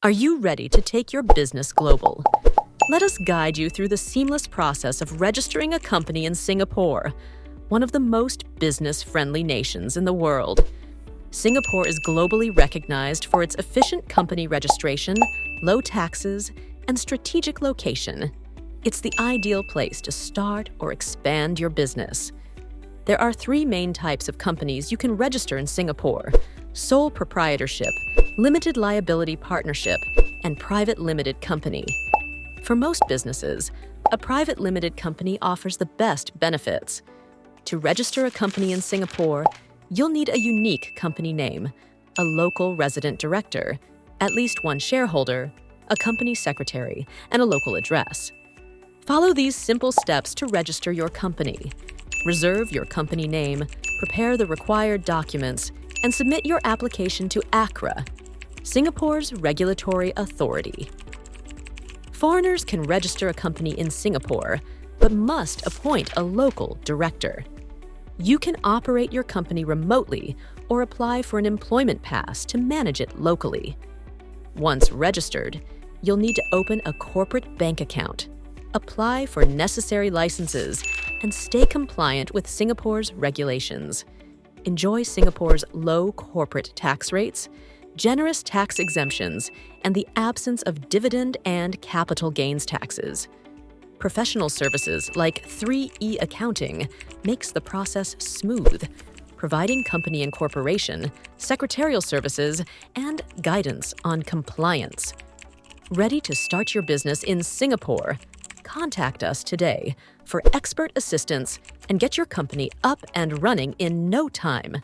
Are you ready to take your business global? Let us guide you through the seamless process of registering a company in Singapore, one of the most business-friendly nations in the world. Singapore is globally recognized for its efficient company registration, low taxes, and strategic location. It's the ideal place to start or expand your business. There are three main types of companies you can register in Singapore: sole proprietorship, limited liability partnership, and private limited company. For most businesses, a private limited company offers the best benefits. To register a company in Singapore, you'll need a unique company name, a local resident director, at least one shareholder, a company secretary, and a local address. Follow these simple steps to register your company. Reserve your company name, prepare the required documents, and submit your application to ACRA, Singapore's regulatory authority. Foreigners can register a company in Singapore, but must appoint a local director. You can operate your company remotely or apply for an employment pass to manage it locally. Once registered, you'll need to open a corporate bank account, apply for necessary licenses, and stay compliant with Singapore's regulations. Enjoy Singapore's low corporate tax rates, generous tax exemptions, and the absence of dividend and capital gains taxes. Professional services like 3E accounting makes the process smooth, providing company incorporation, secretarial services, and guidance on compliance. Ready to start your business in Singapore? Contact us today for expert assistance and get your company up and running in no time.